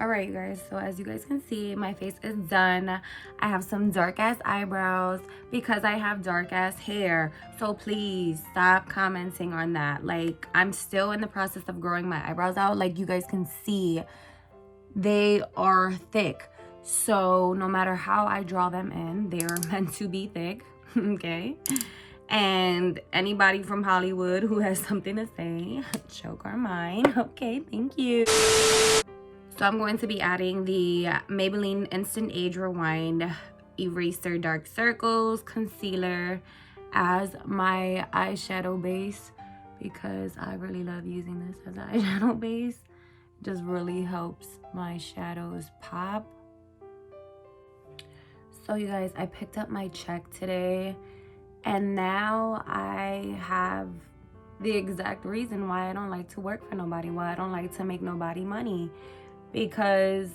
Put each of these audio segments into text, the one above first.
All right, you guys, so as you guys can see, my face is done. I have some dark ass eyebrows because I have dark ass hair. So please stop commenting on that. Like, I'm still in the process of growing my eyebrows out. Like, you guys can see, they are thick. So no matter how I draw them in, they are meant to be thick. Okay. And anybody from Hollywood who has something to say, choke our mind. Okay, thank you. So I'm going to be adding the Maybelline Instant Age Rewind Eraser Dark Circles Concealer as my eyeshadow base because I really love using this as an eyeshadow base. It just really helps my shadows pop. So you guys, I picked up my check today and now I have the exact reason why I don't like to work for nobody, why I don't like to make nobody money. Because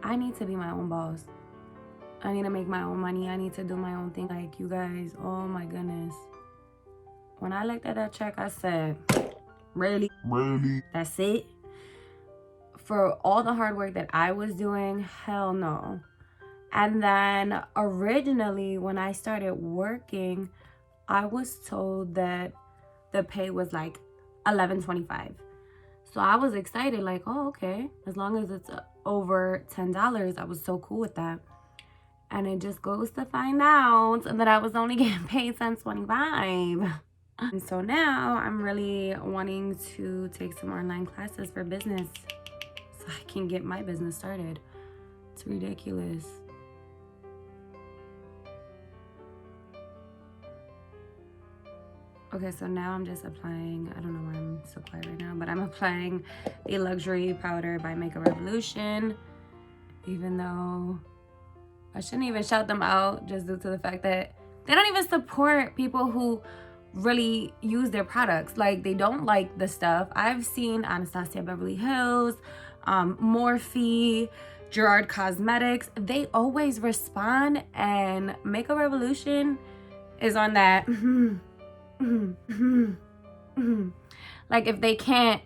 I need to be my own boss. I need to make my own money. I need to do my own thing. Like, you guys, oh my goodness. When I looked at that check, I said, really? Really? That's it? For all the hard work that I was doing, hell no. And then originally, when I started working, I was told that the pay was like $11.25. So I was excited, like, oh, okay. As long as it's over $10, I was so cool with that. And it just goes to find out that I was only getting paid $10.25. And so now I'm really wanting to take some online classes for business so I can get my business started. It's ridiculous. Okay, so now I'm just applying, I don't know why I'm so quiet right now, but I'm applying the Luxury Powder by Makeup Revolution, even though I shouldn't even shout them out just due to the fact that they don't even support people who really use their products. Like, they don't like the stuff. I've seen Anastasia Beverly Hills, Morphe, Gerard Cosmetics. They always respond, and Makeup Revolution is on that. Like, if they can't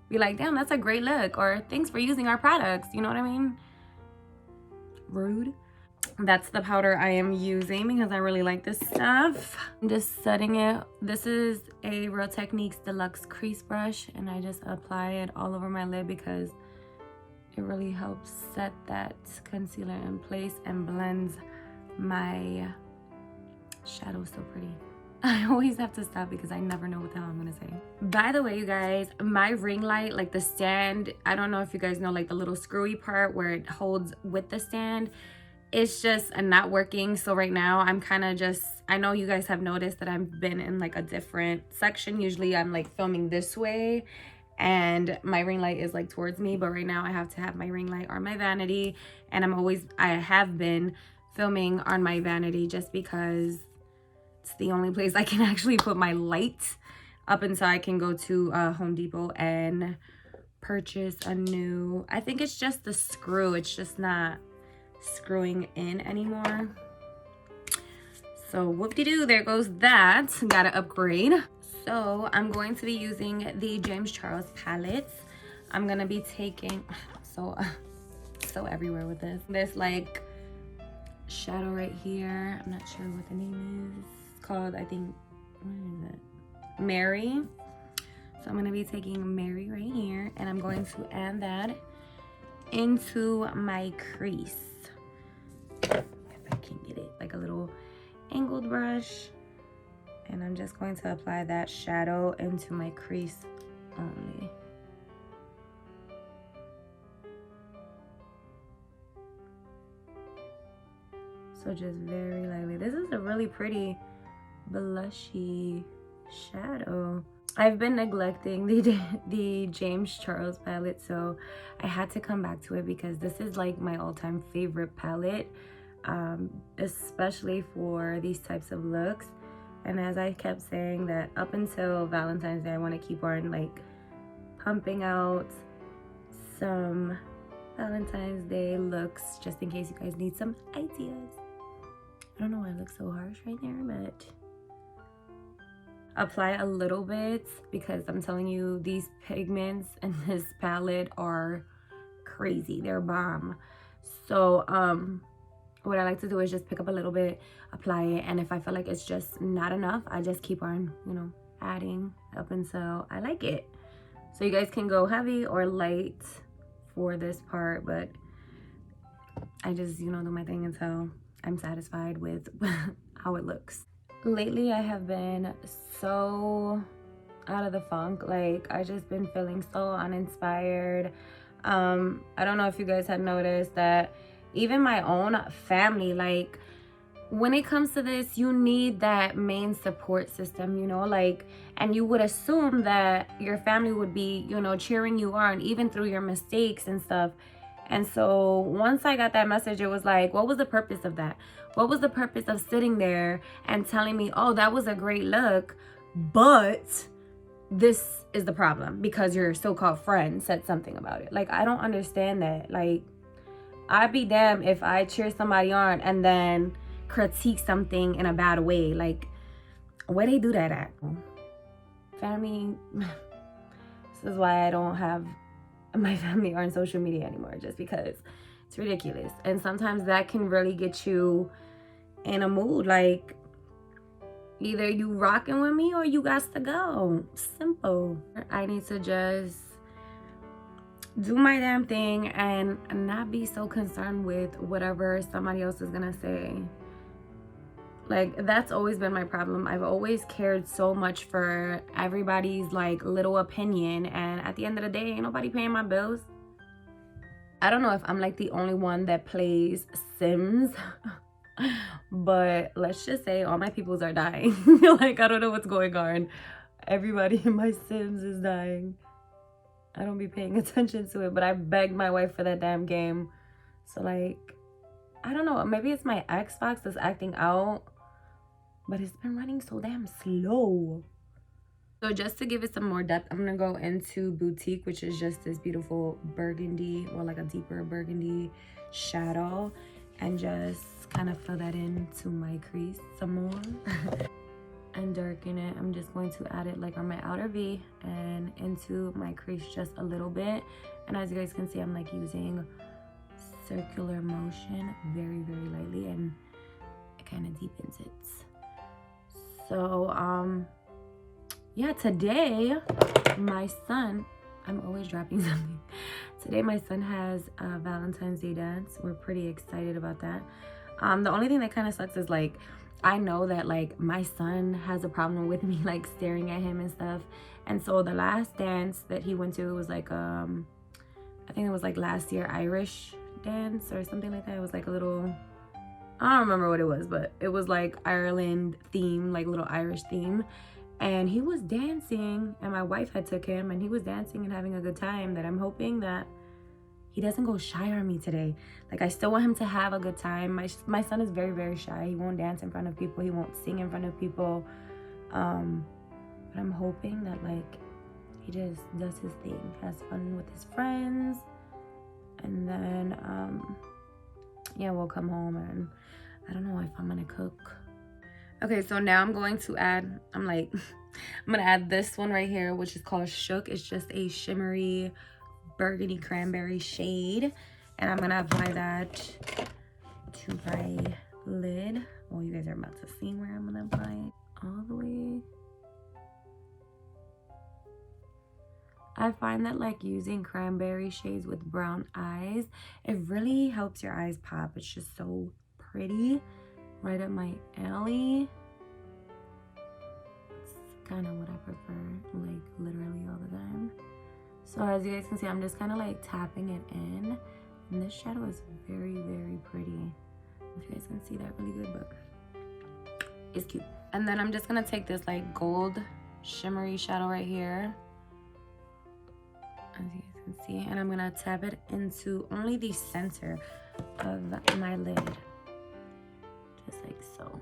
be like, damn, that's a great look, or thanks for using our products, you know what I mean? Rude. That's the powder I am using because I really like this stuff. I'm just setting it. This is a Real Techniques Deluxe Crease Brush, and I just apply it all over my lid because it really helps set that concealer in place and blends my shadow so pretty. I always have to stop because I never know what the hell I'm gonna say. By the way, you guys, my ring light, like the stand, I don't know if you guys know, like the little screwy part where it holds with the stand, it's just not working. So right now I'm kind of just, I know you guys have noticed that I've been in like a different section. Usually I'm like filming this way and my ring light is like towards me, but right now I have to have my ring light on my vanity, and I have been filming on my vanity just because it's the only place I can actually put my light up until I can go to Home Depot and purchase a new, I think it's just the screw. It's just not screwing in anymore. So whoop-de-doo, there goes that. Gotta upgrade. So I'm going to be using the James Charles palettes. I'm gonna be taking, so everywhere with this like shadow right here. I'm not sure what the name is. Called, I think, what is it? Mary. So I'm going to be taking Mary right here, and I'm going to add that into my crease. If I can get it, like a little angled brush. And I'm just going to apply that shadow into my crease only. So just very lightly. This is a really pretty blushy shadow. I've been neglecting the James Charles palette, so I had to come back to it because this is like my all-time favorite palette, especially for these types of looks. And as I kept saying, that up until Valentine's Day, I want to keep on like pumping out some Valentine's Day looks just in case you guys need some ideas. I don't know why I look so harsh right there, but apply a little bit because I'm telling you, these pigments and this palette are crazy. They're bomb. So what I like to do is just pick up a little bit, apply it, and if I feel like it's just not enough, I just keep on, you know, adding up until I like it. So you guys can go heavy or light for this part, but I just, you know, do my thing until I'm satisfied with how it looks. Lately, I have been so out of the funk. Like, I just been feeling so uninspired. I don't know if you guys had noticed that even my own family, like, when it comes to this, you need that main support system, you know, like, and you would assume that your family would be, you know, cheering you on even through your mistakes and stuff. And so once I got that message, it was like, what was the purpose of that? What was the purpose of sitting there and telling me, oh, that was a great look, but this is the problem because your so-called friend said something about it? Like, I don't understand that. Like, I'd be damned if I cheer somebody on and then critique something in a bad way. Like, where they do that at? Family. This is why I don't have my family on social media anymore, just because it's ridiculous. And sometimes that can really get you in a mood. Like, either you rocking with me or you got to go. Simple. I need to just do my damn thing and not be so concerned with whatever somebody else is gonna say. Like, that's always been my problem. I've always cared so much for everybody's like little opinion, and at the end of the day, ain't nobody paying my bills. I don't know if I'm like the only one that plays Sims, but let's just say all my peoples are dying. Like, I don't know what's going on. Everybody in my Sims is dying. I don't be paying attention to it, but I begged my wife for that damn game. So, like, I don't know. Maybe it's my Xbox that's acting out, but it's been running so damn slow. So just to give it some more depth, I'm gonna go into Boutique, which is just this beautiful burgundy, or like a deeper burgundy shadow, and just kind of fill that into my crease some more. And darken it. I'm just going to add it like on my outer V and into my crease just a little bit. And as you guys can see, I'm like using circular motion very, very lightly, and it kind of deepens it. So yeah, today my son, I'm always dropping something. Today my son has a Valentine's Day dance. We're pretty excited about that. The only thing that kind of sucks is, like, I know that like my son has a problem with me like staring at him and stuff. And so the last dance that he went to was like I think it was like last year Irish dance or something like that. It was like a little, I don't remember what it was, but it was like Ireland theme, like little Irish theme. And he was dancing, and my wife had took him, and he was dancing and having a good time, that I'm hoping that he doesn't go shy on me today. Like, I still want him to have a good time. My son is very, very shy. He won't dance in front of people. He won't sing in front of people. But I'm hoping that, like, he just does his thing, has fun with his friends. And then, yeah, we'll come home, and I don't know if I'm gonna cook. Okay, so now I'm going to add, I'm gonna add this one right here, which is called Shook. It's just a shimmery burgundy cranberry shade, and I'm gonna apply that to my lid. Well, you guys are about to see where I'm gonna apply it. All the way. I find that like using cranberry shades with brown eyes, it really helps your eyes pop. It's just so pretty, right up my alley. It's kind of what I prefer, like literally all the time. So as you guys can see, I'm just kind of like tapping it in, and this shadow is very, very pretty. If you guys can see that really good, but it's cute. And then I'm just gonna take this like gold shimmery shadow right here, as you guys can see, and I'm gonna tap it into only the center of my lid, just like so.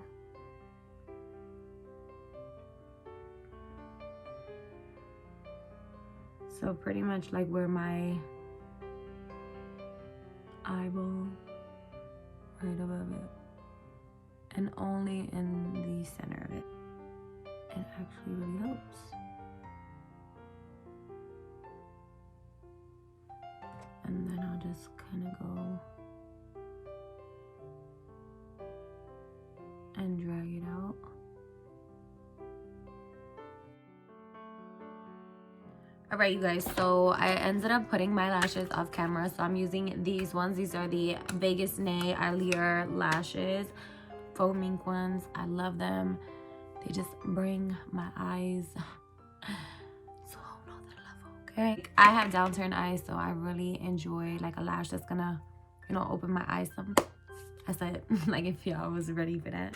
So pretty much like where my eyeball, right above it, and only in the center of it. It actually really helps. And then I'll kind of go and drag it out. All right, you guys, so I ended up putting my lashes off camera, so I'm using these ones. These are the Vegas Nay Allure lashes, faux mink ones. I love them. They just bring my eyes so another level. Okay, I have downturned eyes, so I really enjoy like a lash that's gonna, you know, open my eyes some. I said, like, if y'all was ready for that.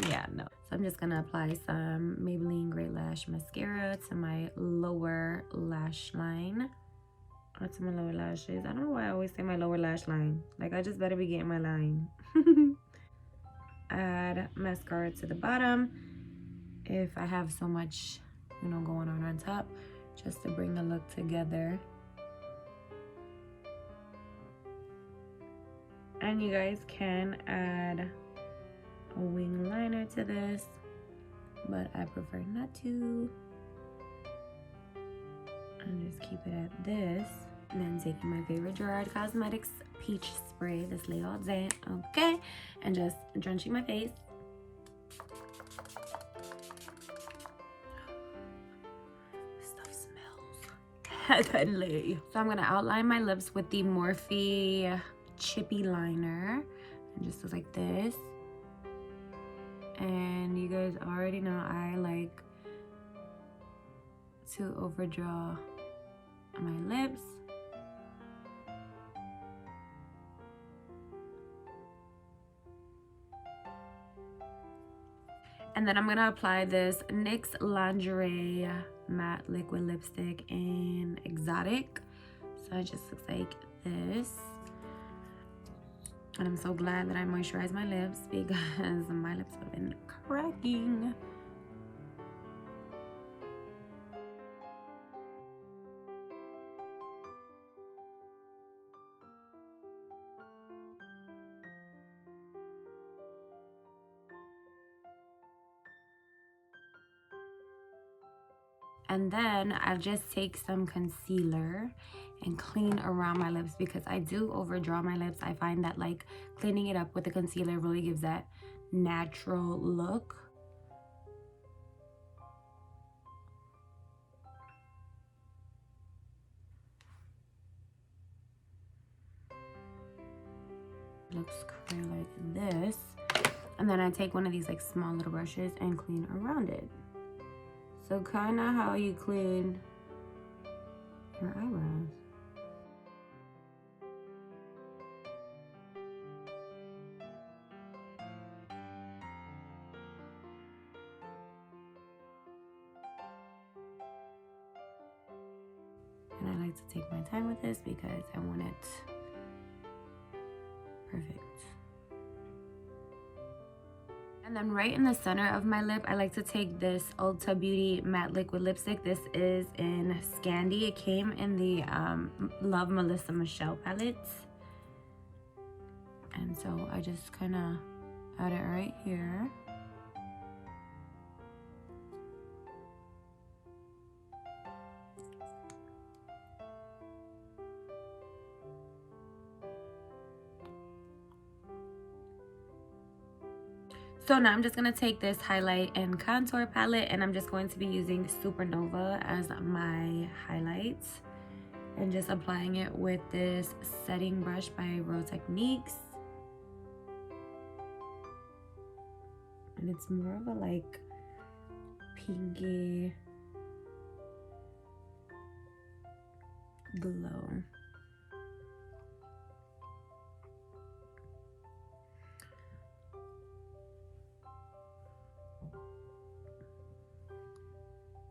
Yeah, no. So I'm just gonna apply some Maybelline Great Lash Mascara to my lower lash line. Or to my lower lashes. I don't know why I always say my lower lash line. Like, I just better be getting my line. Add mascara to the bottom. If I have so much, you know, going on top. Just to bring the look together. And you guys can add a wing liner to this, but I prefer not to. And just keep it at this. And then taking my favorite Gerard Cosmetics peach spray, this lay all day, okay? And just drenching my face. Stuff smells heavenly. So I'm gonna outline my lips with the Morphe chippy liner, and just goes like this. And you guys already know I like to overdraw my lips. And then I'm gonna apply this NYX Lingerie matte liquid lipstick in Exotic. So it just looks like this. And I'm so glad that I moisturized my lips because my lips would have been cracking. And then I just take some concealer and clean around my lips because I do overdraw my lips. I find that like cleaning it up with the concealer really gives that natural look. Looks clear like this. And then I take one of these like small little brushes and clean around it. So kind of how you clean your eyebrows. And I like to take my time with this because I want it perfect. And then right in the center of my lip, I like to take this Ulta Beauty matte liquid lipstick. This is in Scandi. It came in the Love Melissa Michelle palette. And so I just kind of add it right here. So now I'm just going to take this highlight and contour palette and I'm just going to be using Supernova as my highlights and just applying it with this setting brush by Real Techniques. And it's more of a like pinky glow.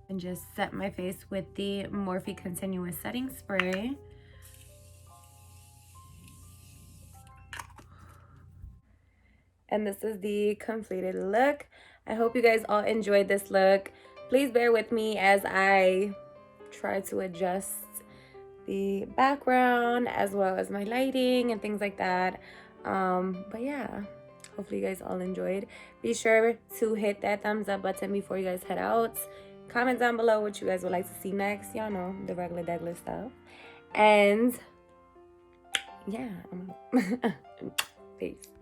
And just set my face with the Morphe Continuous Setting Spray. And this is the completed look. I hope you guys all enjoyed this look. Please bear with me as I try to adjust the background as well as my lighting and things like that. But yeah, hopefully you guys all enjoyed. Be sure to hit that thumbs up button before you guys head out. Comment down below what you guys would like to see next. Y'all know the regular stuff. And yeah. Peace.